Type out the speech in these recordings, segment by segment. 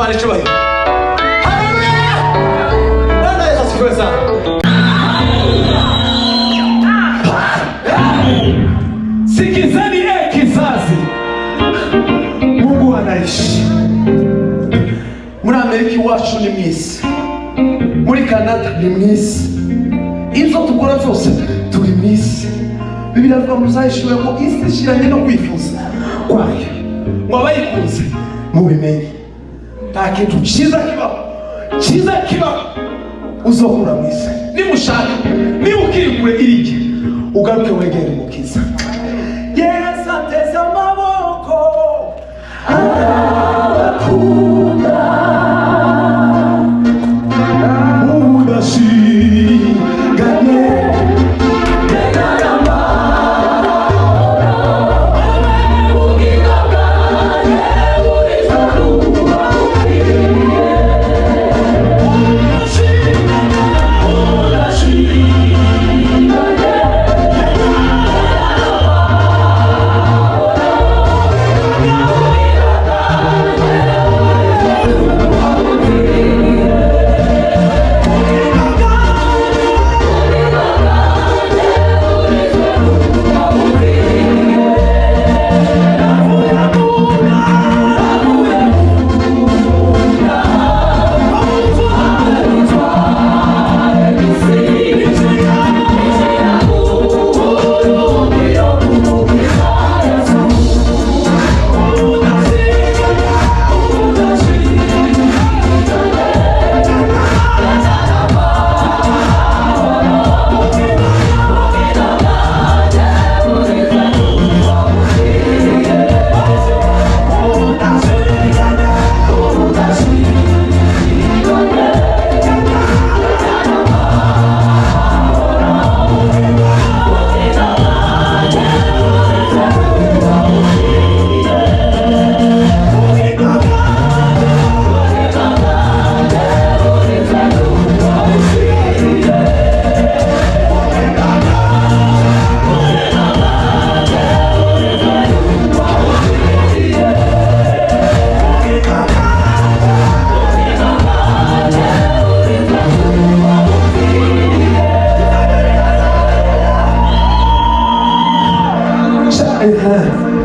Imana icyubahiro. Haleluya. Bwana Yesu asifiwe sana. Sikizeni kizazi. Mungu anaishi. Muri Amerika iwacu ni mwisi. Muri Canada ni mwisi. Izo tukora zose turi mwisi. Bibiliya ivuga ngo uzayishure ko isi ishiranye no kwifuza kwayo. Ngo abayikunze mubimenye. Nta kintu cyiza kibaho uzokura mwisi. Nimushaka, niba ukiri kure irike, ugaruke wegere Umukiza. Yesu ateze amaboko arakunda udashinganye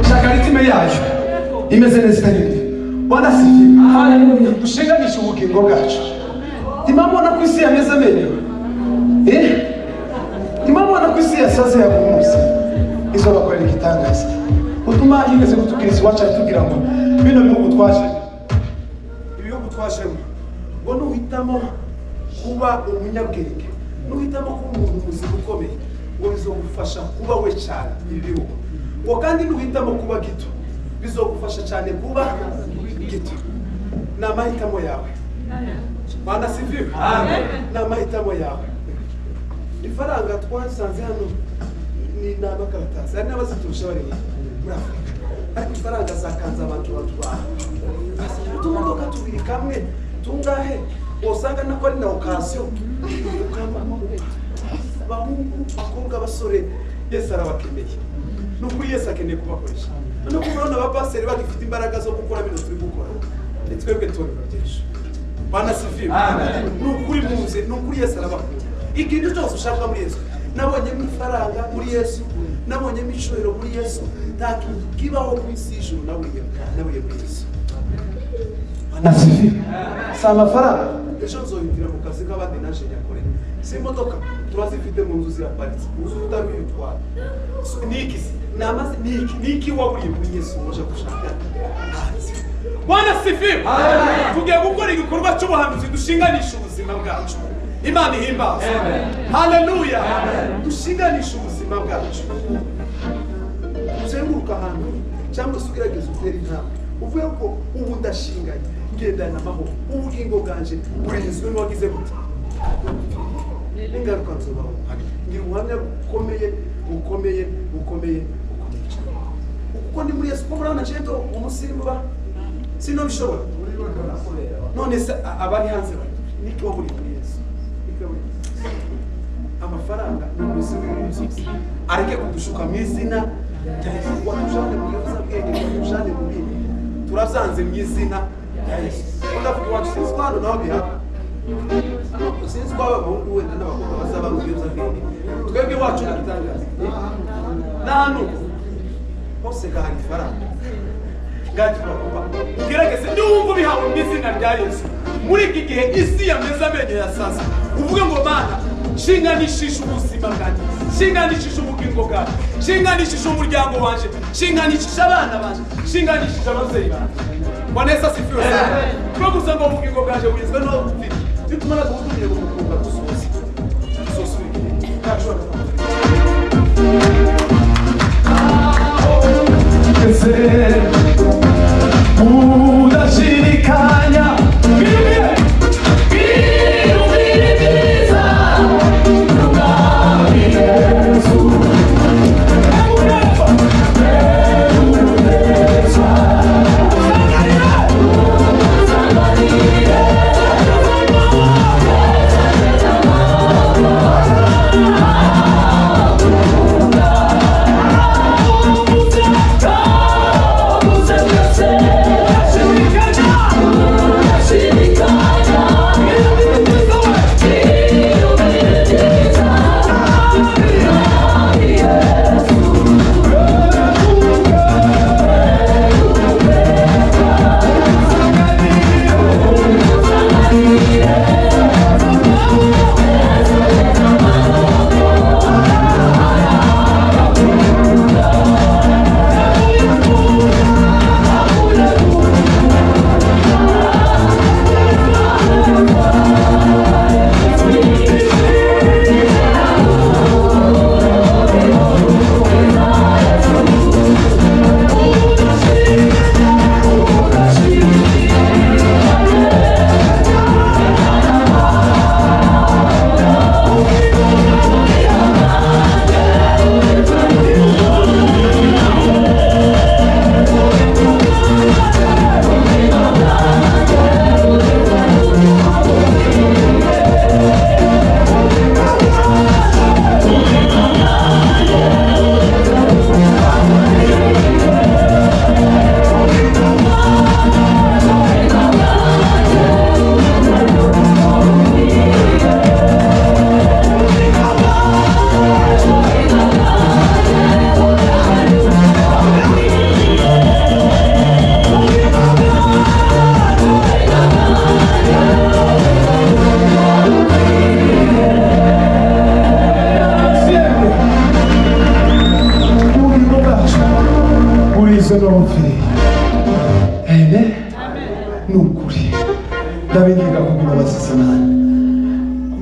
shakaritime yacu imeze neza kandi Bwana sifiwe. Haleluya. Dushinganisha ubugingo bwacu. Timamona ku isi yameze amenyo. Timamona ku isi yasaze yakumusa. Izo bakorera igitangaza. Utuma yigeze gutukiriza wacu tugira ngo bino bihugu twaje. Ibihugu twashemo. Ngo nuhitamo kuba umunyabwenge. Nuhitamo kuba umuntu muzima ukomeye. Ngo bizogufasha kuba we cyane ibihugu. Ngo kandi nuhitamo kuba gito. Bizogufasha cyane kuba gito. Na mahitamo yawe. Bwana sifiwe. Amen. Na mahitamo yawe. Ifaranga twasanze hano ni n'abakaratasi. Ari n'abaziturusha bari muri Afrika. Ariko ifaranga zakanza abantu batwara. Tumodoka tubiri kamwe tungahe usanga nako ari na occasion. Bahungu bakobwa basore Yesu arabakeneye. Nuko Yesu akeneye kubakoresha. Nuko murabona abapaseri bagifite imbaraga zo gukora ibintu turi gukora. Twebwe tubikoresha. Bwana sifiwe. Amen. Nukuri muze, nukuri Yesu arabakunda. Ikintu cyose ushaka muri Yesu. Nabonye ifaranga muri Yesu, nabonye imicurero muri Yesu. Nta kintu kibaho ku isi y'ijuru nabuye muri Yesu. Bwana sifiwe. Si amafaranga. Ejo nzoyitira mu kazi k'abandi naje nyakorera. Si imodoka turazifite mu nzu ziraparitse. Uzi utabitwara. Nikisi. Namaze niki waburiye muri Yesu uje gushaka. Bwana sifiwe. Tugiye gukora igikorwa cy'ubuhanuzi dushinganisha ubuzima bwacu. Imana ihimbaza. Haleluya. Dushinganisha ubuzima bwacu. Uzenguruka ahantu cyangwa se ugerageza utera intambwe. Uvuye ko ubu ndashinganye ngendana amahoro. Ubugingo bwanje burinzwe n'uwagize gute. Ingaruka nzobaho. Ngira ubuhamya bukomeye. Kuko ndi muri Yesu ko murabona cento umusirimu ba sino bishobora. None se abari hanze niki waburi muri Yesu. Amafaranga n'umusirimu areke kudushuka mu izina watujane mu Yesu bwenge watujane mu bindi. Turazanze mu izina ndavuga iwacu sinzi ko hano naho bihaba sinzi ko abahungu wenda n'abakobwa bazaba mu biyobyabwenge twebwe iwacu n'igitangaza n'ahantu hose gahari ifaranga ugerageze niwumva ubihawe mu izina rya Yesu muri iki gihe isi yameze amenyo ya sasa uvuge ngo Mana shinganishije ubuzima bwanjye shinganishije ubugingo bwanjye shinganishije umuryango wanje shinganishije abana banje shinganishije ababyeyi banje Bwana asifiwe sana no gusa ngo ubugingo bwanjye bugizwe no bituma nagutumye ngo mukunga gusoza udashidikanya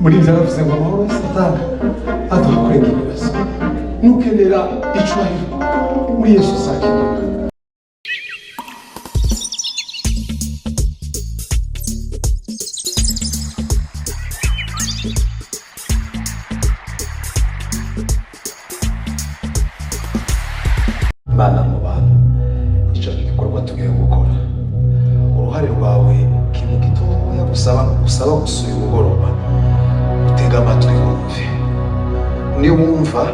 muri ibyo aravuze ngo amahoro ya Satani aduha kurega ibibazo nukenera icyubahiro muri Yesu uzakenera. Mana mu bantu icyo gikorwa tugiye gukora uruhare rwawe kintu gitoya gusaba gusuye umugoroba utega amatwi wumve niwumva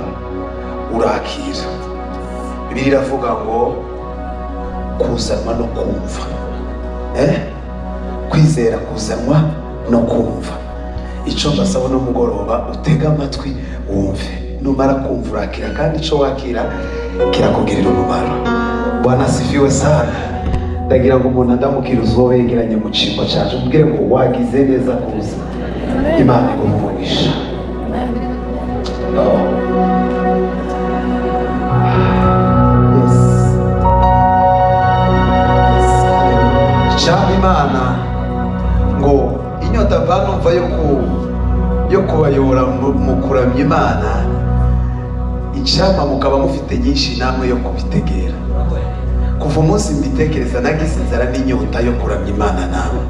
urakira. Bibiliya iravuga ngo kuzanwa no kumva kwizera kuzanwa no kumva. Icyo mbasaba n'umugoroba utega amatwi wumve numara kumva urakira kandi icyo wakira kirakugirira umumaro. Bwana asifiwe sana. Ndagira ngo umuntu ndamukira uzobe yegeranye mu cyimbo cyacu mbwire ngo wagize neza kuza. Imana igumugisha. Cyangwa Imana ngo inyota vanumva yo kubayobora mu kuramya Imana icyama mukaba mufite nyinshi namwe yo kubitegera. Kuva umunsi mbitekereza nagize inzara n'inyota yo kuramya Imana nawe.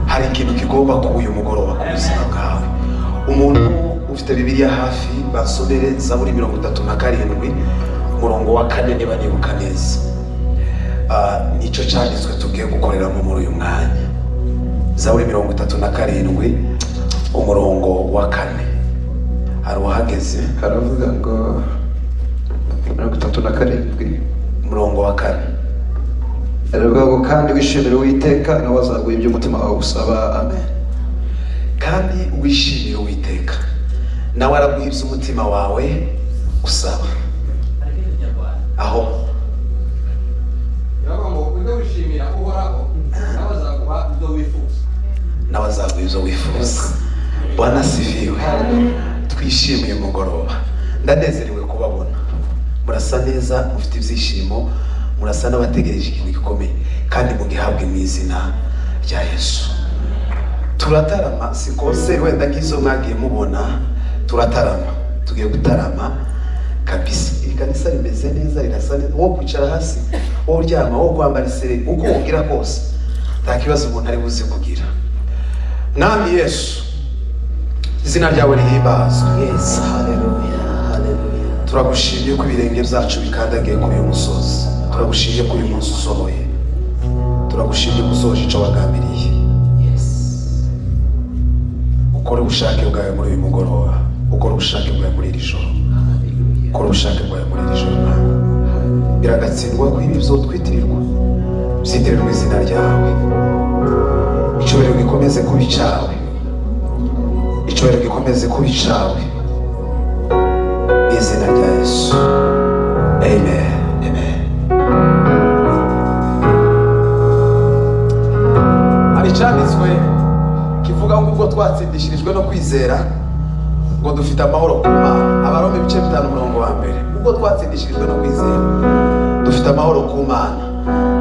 Hari ikintu kigomba kuba uyu mugoroba ku buzima bwawe. Umuntu ufite Bibiliya hafi basomere Zaburi 37 umurongo wa 4 niba nibuka neza. Nicyo cyanditswe tugiye gukoreramo muri uyu mwanya. Zaburi 37 umurongo wa 4 hari uhageze haravuga ngo 37 umurongo wa 4 Rero kandi wishimire Uwiteka nawe azaguha ibyo umutima wawe usaba. Amen. kandi wishimire Uwiteka nawe araguha ibyo umutima wawe usaba. Aho nawe azaguha ibyo wifuza. Bwana asifiwe. Twishimiye umugoroba, ndanezerewe kubabona. Murasa neza, mufite ibyishimo, murasa n'abategereje ikintu gikomeye kandi mugihabwe mu izina rya Yesu. Turatarama, si konseri wenda nk'izo mwagiye mubona. Turatarama, tugiye gutarama kabisa. Iri kanisa rimeze neza, rirasa neza. Wo kwicara hasi, wo uryama, wo kwambara isere, uko wogira kose nta kibazo umuntu ari buze kugira. Mwami Yesu, izina ryawe rihimbazwe. Yes, haleluya, haleluya. Turagushimiye ko ibirenge byacu bikandagiye kuri uyu musozi. Turagushimiye ko uyu munsi usohoye. Turagushimiye ko usohoje icyo wagambiriye. Ukore ubushake bwawe muri uyu mugoroba. Ukore ubushake bwawe muri iri joro. Ukore ubushake bwawe muri iri joro. Biragatsindwa ko ibi bizotwitirirwa. Byitirirwa izina ryawe. Icyubahiro gikomeze kuba icyawe. Icyubahiro gikomeze kuba icyawe. Izina rya Yesu. Amen. Amen. Hari icyanditswe kivuga ngo ubwo twatsindishirijwe no kwizera ngo dufite amahoro ku Mana. Abaroma ibice 5:1. Ubwo twatsindishirijwe no kwizera dufite amahoro ku Mana.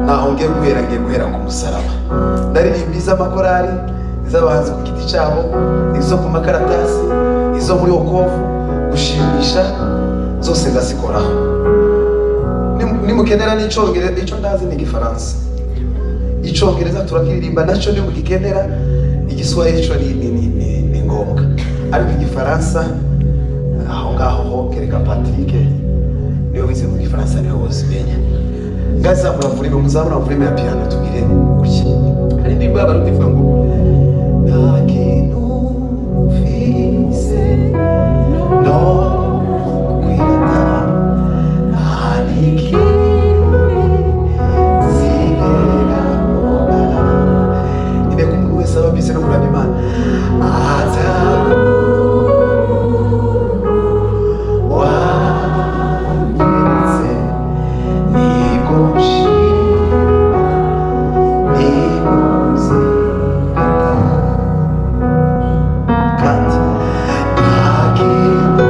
Naho ngiye guhera ku musaraba. Ndaririmba iz'amakorari, iz'abahanzi ku giti cyabo, izo ku makaratasi, izo muri okovu, gushimisha, zose ndazikoraho. Nimukenera n'icyongereza, icyo ndazi ni Igifaransa. Icyongereza turakiririmba nacyo nimugikenera. Igiswahili cyo ni ngombwa, ariko Igifaransa aho ngaho ho kereka Patrick niwe wize mu Gifaransa niwe wozimenya. Ngaza muzamura volume ya piano tugire kuki. Hari indirimbo y'abarundi ivuga ngo nta kintu mfise no kwirata nta n'ikindi nzigera mbona. Inteko umuntu wese aba abise no kuramya Imana kandi nta kintu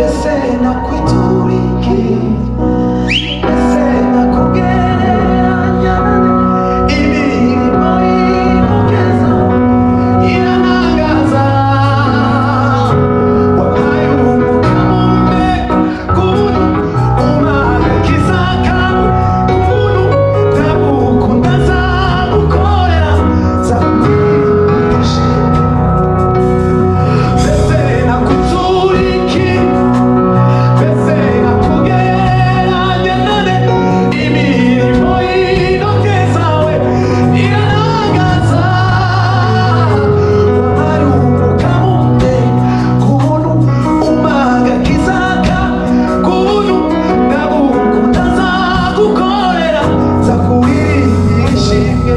mbese nakwituriki mbese nakugereranya imirimo y'intoke zawe irantangaza wabaye umukamumbe k'ubuntu umara kisaka k'ubuntu ndagukunda nzagukorera nzakwigisha mbese nakuturiki mbese nakugereranya nane imirimo y'intoke zawe irantangaza wabaye umukamumbe k'ubuntu umara kisaka k'ubuntu ndagukunda nzagukorera nzakuririmba ishimwe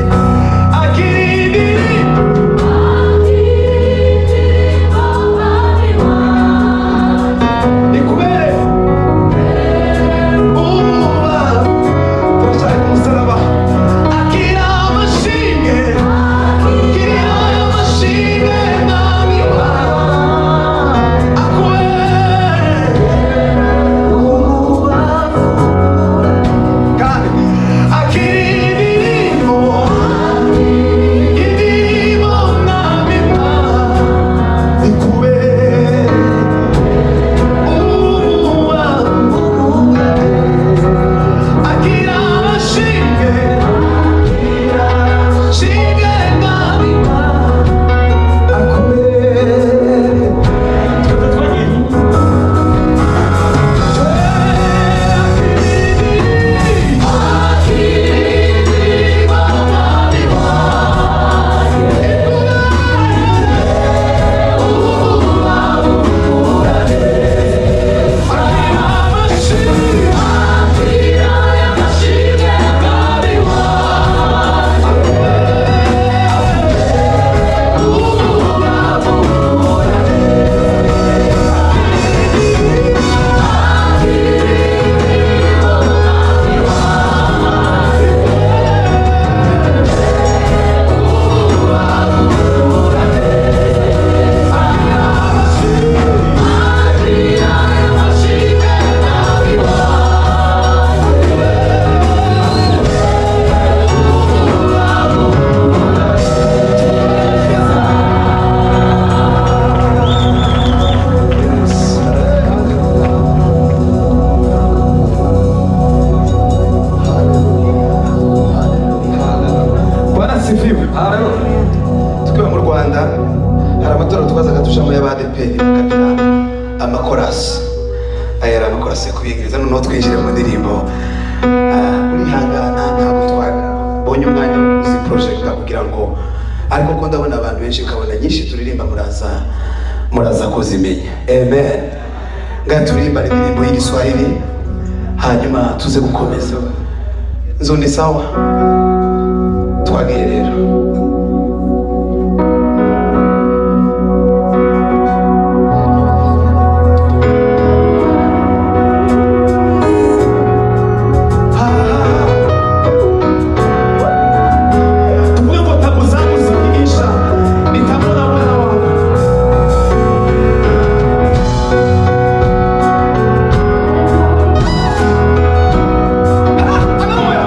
nikubere umubavu turacyari ku musaraba akira amashimwe akira amashimwe mwami wawe akubere umubavu kandi akira indirimbo indirimbo mwami wawe nikubere akira amashimwe shimwe mwami wawe akubere Bwana sifiwe. Tukiwa mu Rwanda hari amatora twazaga tujamo y'abadeperi bakagira amakorasi aya ari amakorasi yo kubigiriza noneho twinjire mu ndirimbo urihangana ntabwo twabonye umwanya wo kuziprojecta kugira ngo ariko ko ndabona abantu benshi nkabona nyinshi turirimba muraza kuzimenya amen ngaha turirimba indirimbo y'igiswahili hanyuma tuze gukomeza nzoni sawa twagiye rero tuvuge ngo tabu zangu zikiisha nitamwona Bwana wangu. Haleluya.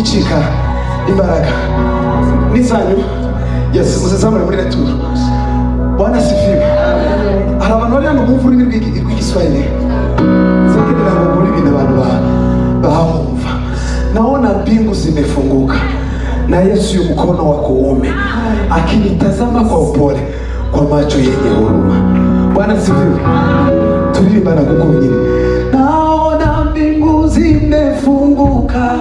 gucika imbaraga n'izanyu. Yes, muzazamure muri returo. Bwana sifiwe. Hari abantu bari hano bumva ururimi rw'igiswahili, singenera ngo muri ibintu abantu bahumva. Naona mbingu zimefunguka na Yesu yu mkono wa kuume akinitazama kwa upole kwa macho yenye huruma. Bwana sifiwe. Tuliimba na kuko wengine. Naona mbingu zimefunguka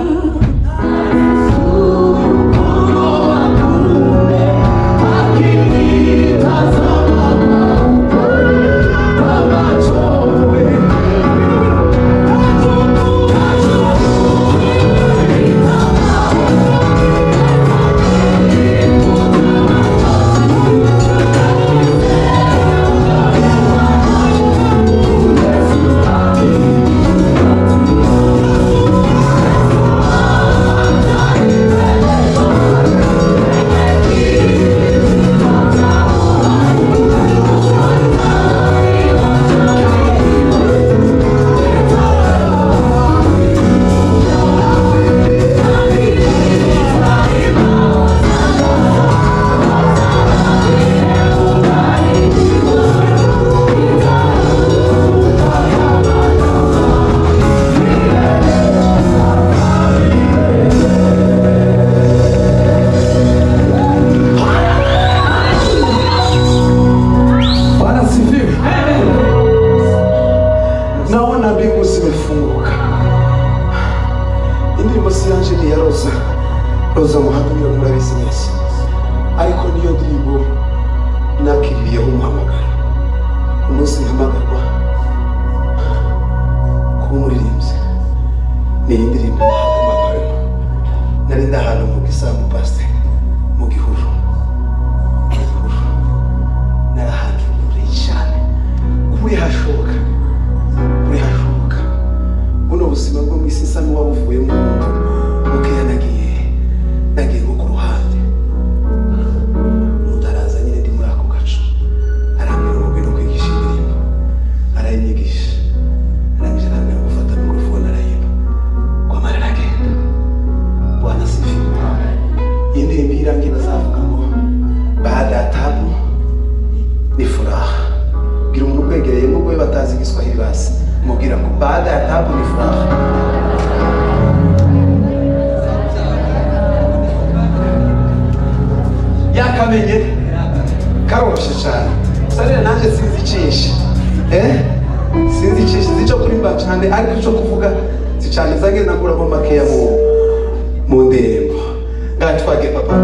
Roza muhamya murabizi neza, ariko niyo ndirimbo nakiriyeho umuhamagaro. Umunsi mpamagarwa kuba umuririmbyi ni indirimbo nahamagariwe. Nari ndahantu mu gisambu pasiteri mu Gihuru, nari ahantu kure cyane, kuri hashoboka buno buzima bwo mu isi isa n'uwabuvuye mu muntu mukeya nagiye nko ku ruhande. Mutaraza nyine ndi muri ako gace, arambwira ngo ngwino kwigisha indirimbo, arayinyigisha, arangije arambwira ngo fata mikrofone arayimba, kwamara aragenda. Bwana sifiwe. Iyi ndirimbo irangiye bazavuga ngo baada ya taabu ni furaha. Bwira umuntu ukwegereye nubwo we batazi igiswahili basi, mubwira ngo baada ya taabu ni furaha. Yakamenye karoshe cyane. Sarere nanje sinzicisha. Sinzicisha zico kurimba cyane, ariko ico kuvuga zicane zange naguramo makeya mu ndirimbo. Ngaho twage papa.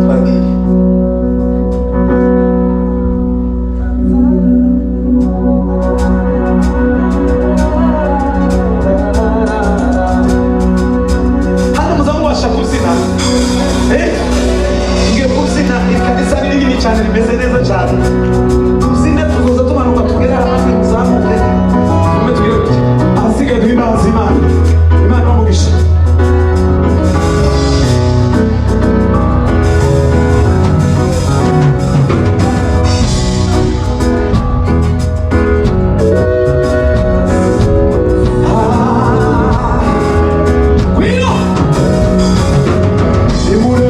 Twagiye. Hano muzangu washa kuzina. Ikanisa ni rinini cyane, rimeze neza cyane. Tuzinde tuzoza tumanuka tugera hamwe muzamuke. Tume tugere kuki. Ahasigaye duhimbaza Imana. Imana umugisha. Imure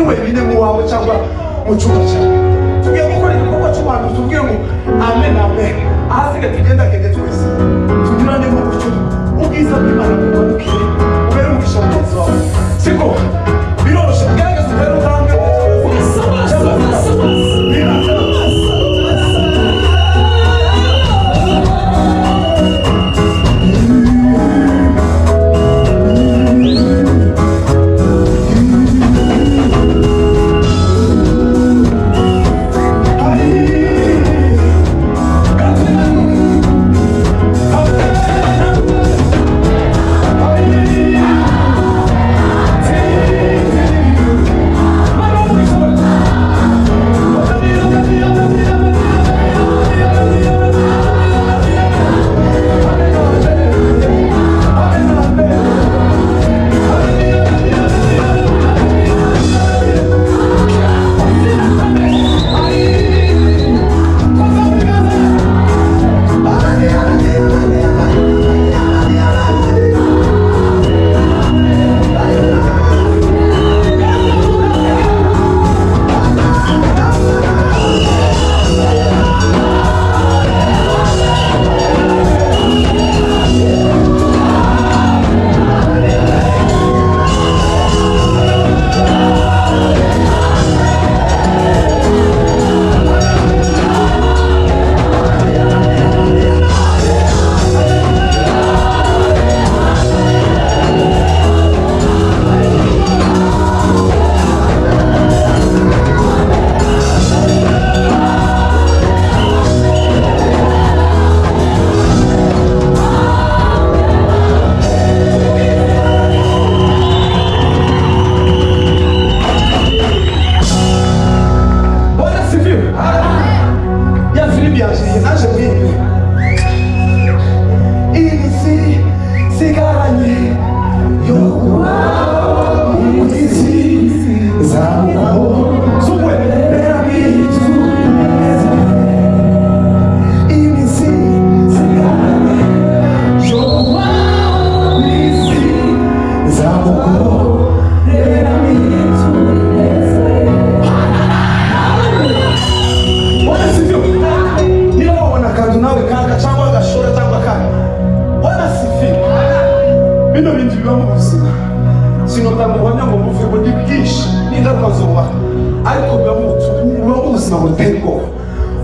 wenyine mu wawe cyangwa mu cyumba cyawe tugiye gukora igikorwa cy'ubantu tubwire ngo amen amen ahasigaye tugendagende twese tunyurane mu buryo ubwiza bw'Imana bwibonekere ubere umugisha mugenzi wawe siko biroroshye kugerageza ubere utambwe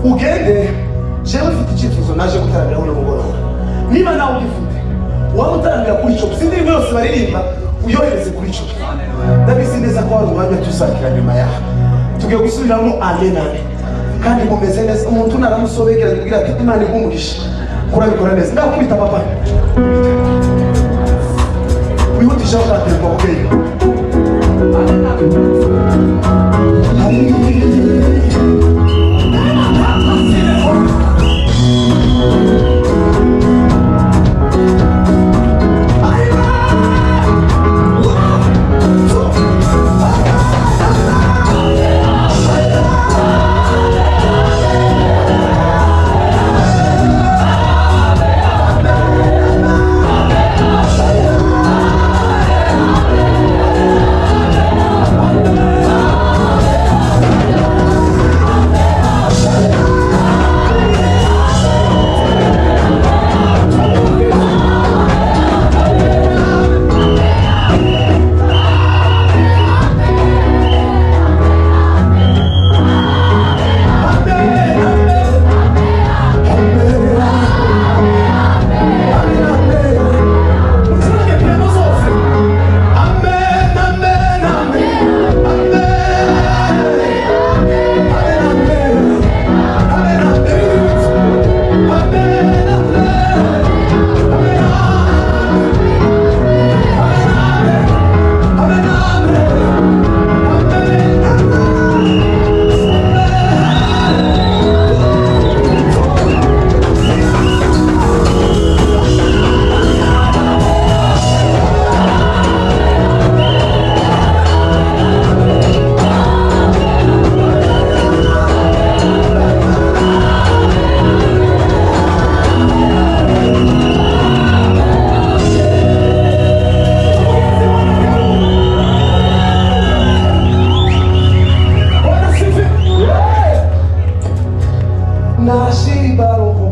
ugende jewe mfite icyifuzo naje gutaramira uno mugoroba niba nawe ugifite waba utaramira kuri cyo si indirimbo yose baririmba uyohereze kuri cyo ndabizi neza ko hari umwanya tuzakira nyuma yaha tugiye gusubiramo amen amen kandi mumeze neza umuntu naramusobegera kugira ati Imana igumugisha kurabikora neza ndakubita papa wihutisha ukaterwa ubwenge nashiba roho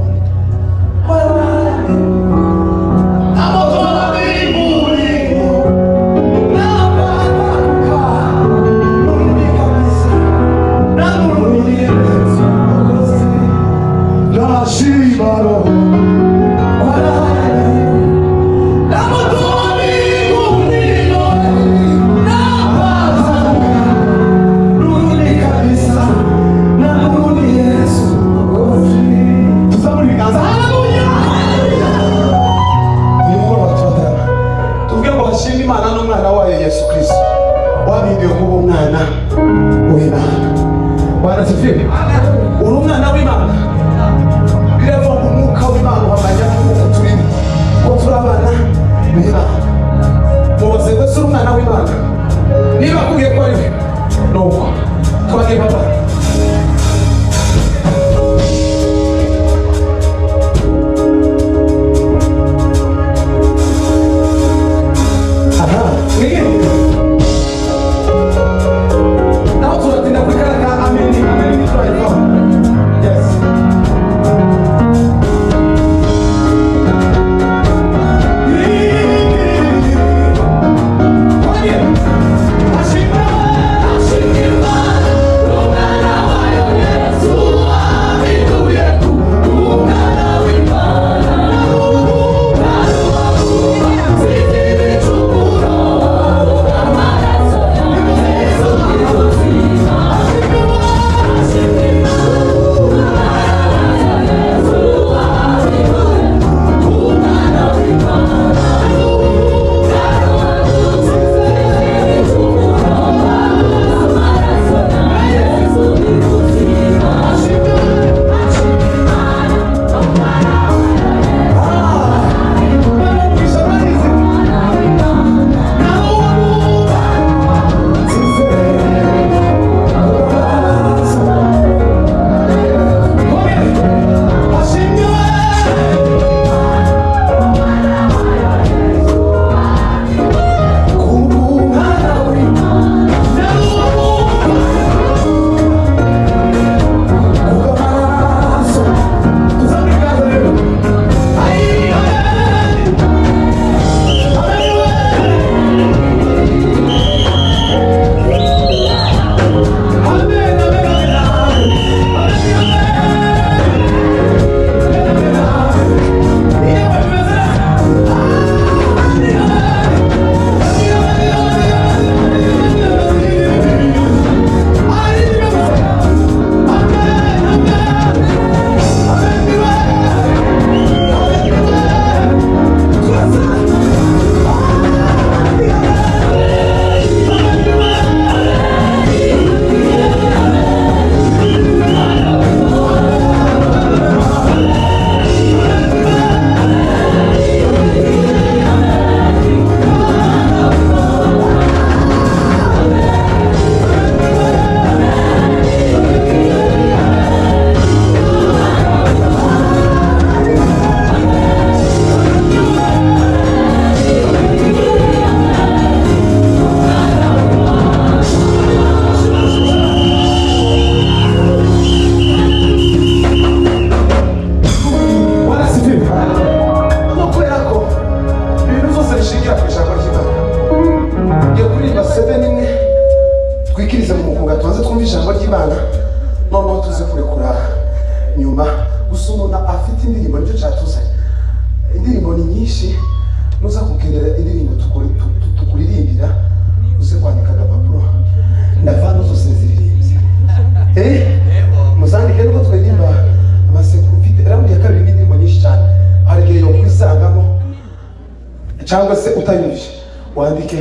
cyangwa se utayumvise wandike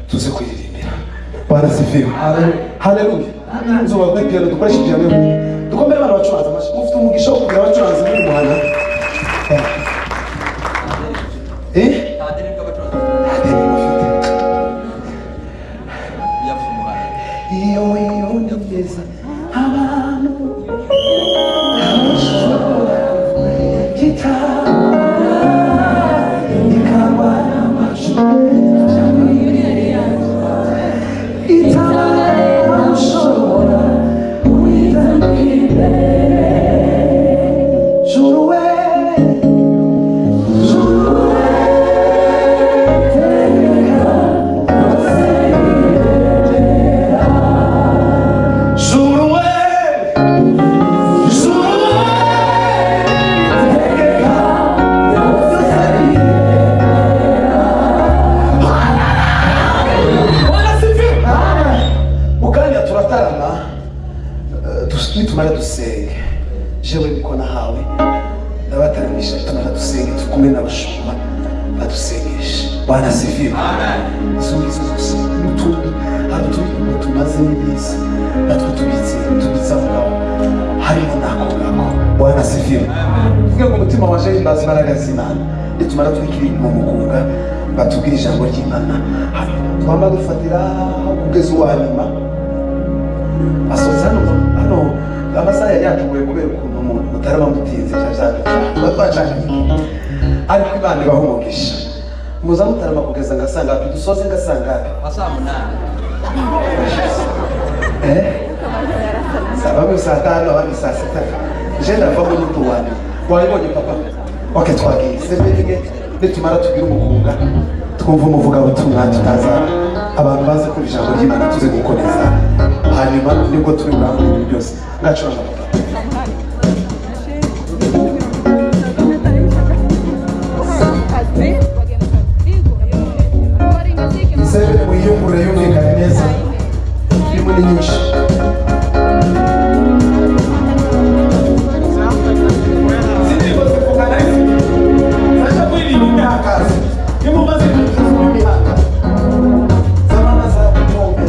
tuze kwiririmbira. Bwana sifiwe. Haleluya. Nzo wakwipira dukoresha piano. Dukomere bana bacuranza amashi. Mufite umugisha wo kugira abacuranzi muri muhana. nitumara dusenge jewe niko nahawe ndabataramisha tumara dusenge tukumwe n'abashumba badusengeshe. Bwana asifiwe. Izo zose n'utundi hano tumaze n'iminsi natwe tubitse aho ngaho harimo nako ngako. Bwana asifiwe. Vuga ngo umutima waje himbaza imbaraga z'Imana. Nitumara twikira inyuma mukunga batubwira ijambo ry'Imana twama dufatira kugeza uwa nyuma asoza hano amasaha yatugoye kubera ukuntu umuntu mutarama mutinze tuba twashaka ariko Imana ibaho umugisha muza mutarama kugeza ngasanga dusoze ngasanga saa 8 sababu saa 5 abandi saa 6 je ndava muri tuwani wayibonye papa. Okay, twagiye sebenige nitumara tugira umukunga twumva umuvuga butumwa tutaza abantu baze ku ijambo ry'Imana tuze gukomeza hanyuma nibwo turi muri ibintu byose ngacuranga sebe muyungure yumvikane neza irimo ni nyinshi. Zamana za kutombe,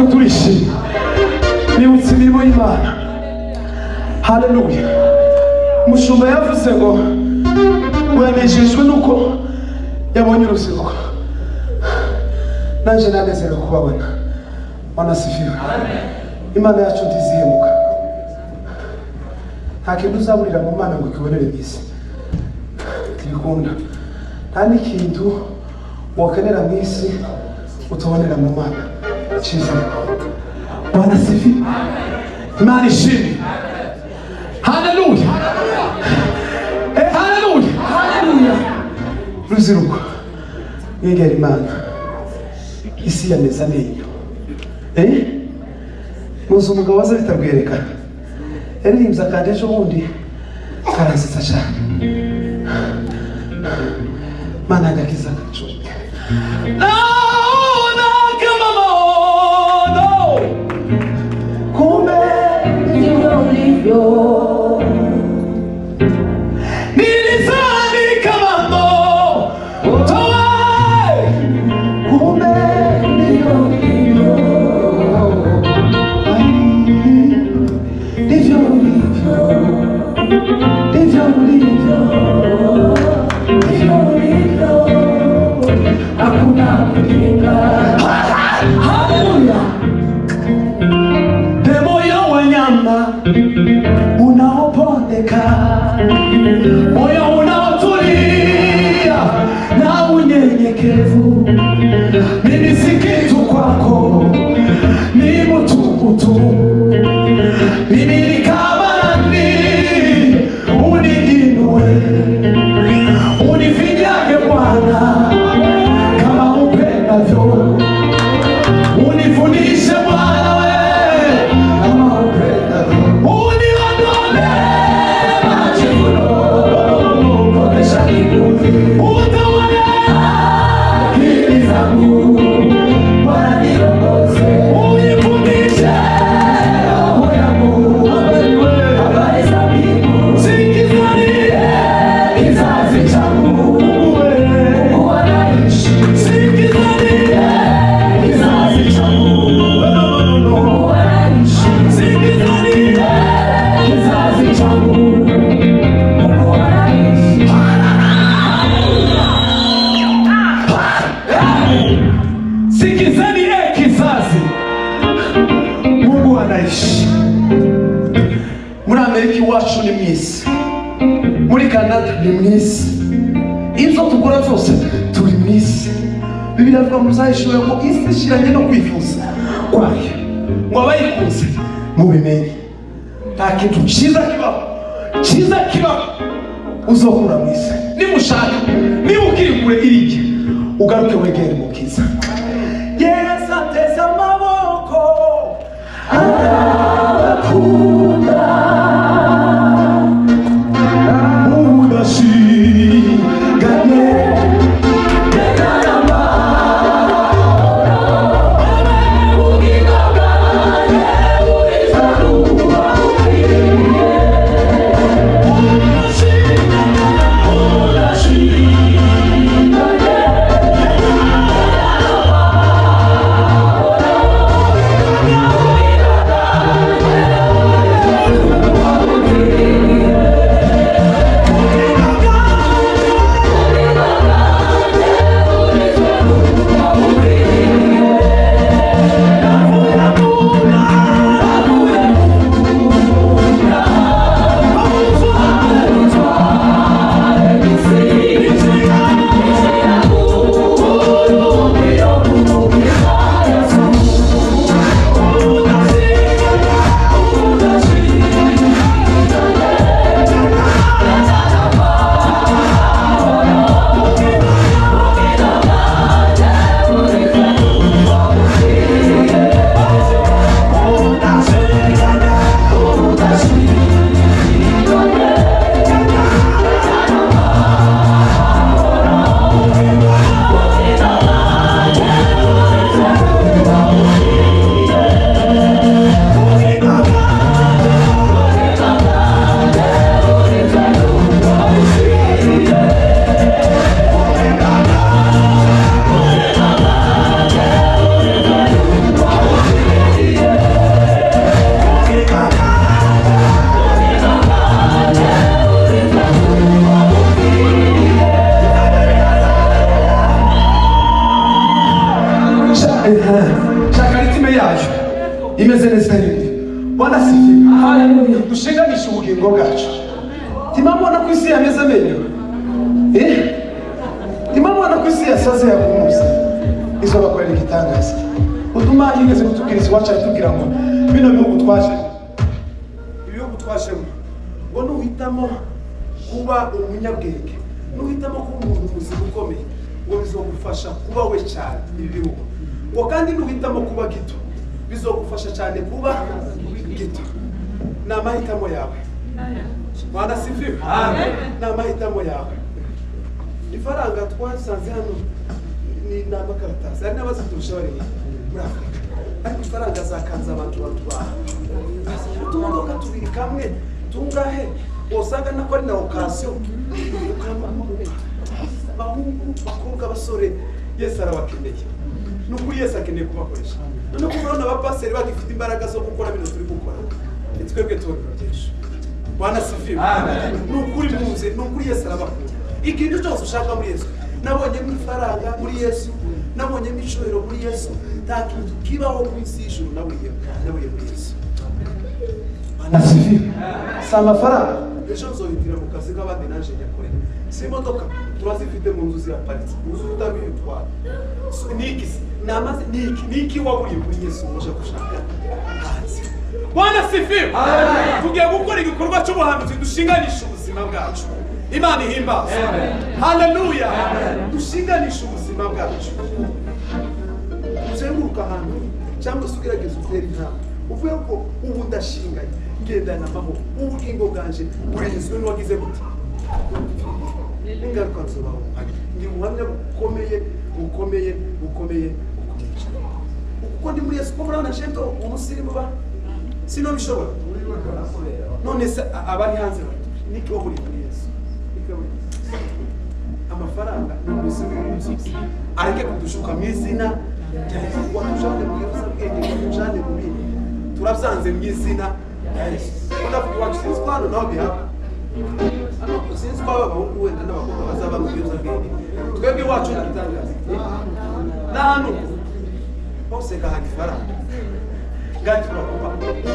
natwe turishimye nibutse imirimo y'Imana. Haleluya. Umushumba yavuze ngo yanejejwe nuko yabonye urubyiruko. Nanje nanezerewe kubabona. Wanasifiwe. Imana yacu ndizihemuka. Nta kintu uzaburira mu Mana ngo ikibonere byiza. Tibikunda. Nta n'ikintu wakenera mu isi utobonera mu Mana. Cyiza. Wanasifiwe. Imana ishimwe. Haleluya. Haleluya. Haleluya. Rubyiruko. Yegera Imana. Isi yameze amenyo. Muzi umugabo waza bitabwerekana. Yaririmbye kandi ejo bundi karansetsa cyane. Mana agakiza gacu. Naona kama maono kumbe ndivyo ulivyo. Nilizani kama ndoto kumbe ndivyo ulivyo. Ndivyo ulivyo. Ndivyo ulivyo. Ndivyo ulivyo. Hakuna kupinga. Haleluya. Moyo wa nyama unaopondeka, moyo unaotulia na unyenyekevu. Mimi si kitu kwako, ni mtu. Mimi ni kama nani, uniinue, unifinyage Bwana kama upendavyo. Unifundishe Bwana wewe kama upendavyo. Uniondole majivuno, konesha kiburi. Utawale akili zangu, Bwana niongoze. Unifundishe roho yangu, habari za mbingu. Sikizani kizazi changu, Mungu anaishi. Sikizani kizazi changu, Mungu anaishi. Sikizani kizazi changu, Mungu anaishi. Sikizani kizazi, Mungu anaishi. Muri Amerika iwacu ni mwisi, muri Canada ni mwisi, ibyo tukora byose turi mwisi. Bibiliya ivuga ngo muzahishura ngo isi ishiranye no kwifuza kwayo, ngo abayikuze mubimenye. Nta kintu cyiza kibaho uzokura mu isi. Nimushaka, niba ukiri kure irike, ugaruke wegere Mukiza. Yesu ateze amaboko arabakunda, udashiganye ubugingo bwacu. Timamubona ko isi yameze amenyo, timamubona ko isi yasaze yahumuza. Izo bakorera igitangaza. Utuma yigeze kutubwiriza iwacu aratubwira ngo bino bihugu twashemo, ibihugu twashemo ngo nuhitamo kuba umunyabwenge, nuhitamo kuba umuntu muzima ukomeye, ngo bizogufasha kuba we cyane ibi bihugu. Ngo kandi nuhitamo kuba gito, bizogufasha cyane kuba gito. Ni amahitamo yawe. Bwana sifiwe. Amen. Ni amahitamo yawe. Ifaranga twasanze hano ni n'amakaratasi, hari n'abaziturusha bari muri Afurika, ariko ifaranga zakanze abantu batwara. Utumodoka tubiri kamwe tungahe, usanga nako ari na okasiyo. Bahungu, bakobwa, basore, Yesu arabakeneye. Nuko Yesu akeneye kubakoresha. None ko murabona abapasiteri bagifite imbaraga zo gukora ibintu turi gukora. Twebwe tubabyigisha. Bwana sifiwe. Nukuri muze, nukuri Yesu arabakunda. Ikintu cyose ushaka muri Yesu. Nabonye ifaranga muri Yesu, nabonye imicoro muri Yesu. Nta kintu kibaho ku isi y'ijuru nabuye muri Yesu. Bwana sifiwe. Si amafaranga. Ejo nzohitira mu kazi k'abandi naje nyakorera. Si imodoka turazifite mu nzu ziraparitse. Uzi utabitwara. Niki namaze niki waburiye muri Yesu uje gushaka hanze. Bwana sifiwe. Tugiye gukora igikorwa cy'ubuhanuzi dushinganisha ubuzima bwacu. Imana ihimbaza. Haleluya. Dushinganisha ubuzima bwacu. Uzenguruka ahantu cyangwa se ugerageza utera intambwe. Uvuye ko ubu ndashinganye ngendana amahoro. Ubugingo bwanje burinzwe n'uwagize gute. Ingaruka nzobaho. Ndi ubuhamya bukomeye. Kuko ndi muri Yesu, ko murabona shento umusirimu ba sino bishobora. None se abari hanze niki wo muri Yesu. Amafaranga n'ubuzima areke kudushuka mu izina rya Yesu. Watujane mu Yesu bwenge, watujane mu bindi. Turabyanze mu izina rya Yesu. Ndavuga wacu sinzi ko hano naho bihaba. Sinzi ko abahungu wenda n'abakobwa bazaba mu Yesu bwenge. Twebwe wacu n'igitangaza. Nahano hose gahanga ifaranga. Gati turakuba.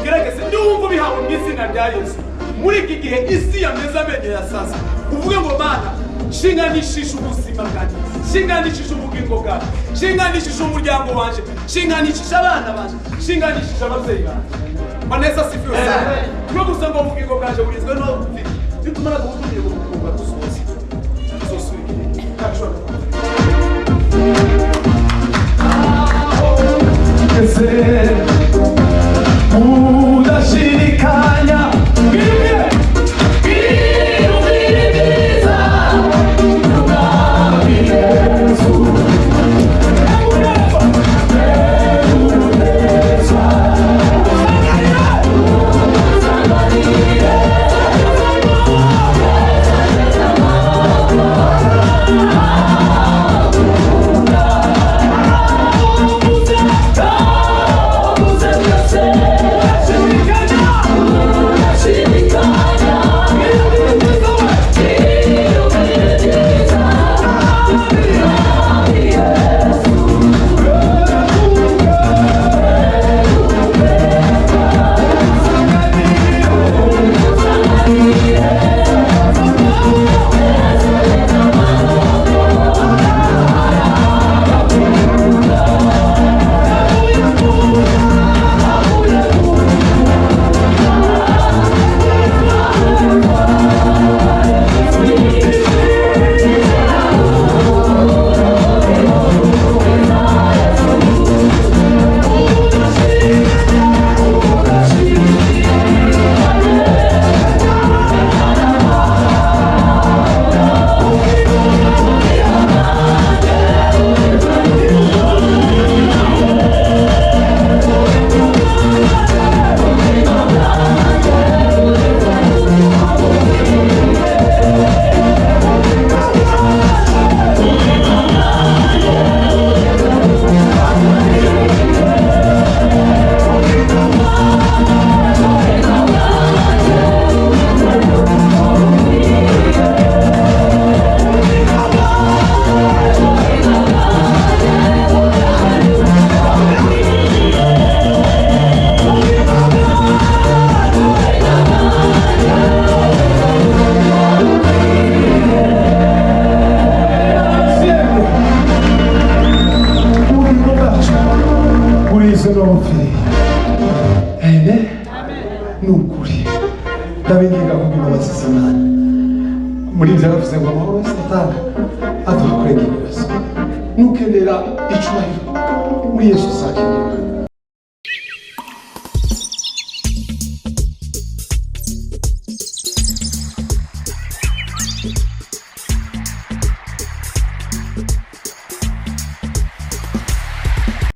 Gerageze ndumva bihawe mu izina rya Yesu. Muri iki gihe isi yameze amenyo ya sasa. Uvuge ngo Mana, shinganishije ubuzima bwanjye, shinganishije ubugingo bwanjye, shinganishije umuryango wanje, shinganishije abana banje, shinganishije ababyeyi banje. Manesa sifiwe sana. Twe gusa ngo ubugingo bwanjye burizwe no gufite. Bitumara guhumira ubugingo bwadusoze. Tuzosubiye. Kachwa. Udashirikanya turabumviriye. Amen. Ni ukuri ndabinginga kuko imbabazi z'Imana muri ibyo yavuze ngo amahoro yose atanga aduha kurengera ibibazo nukenera icubahiro muri Yesu uzakenera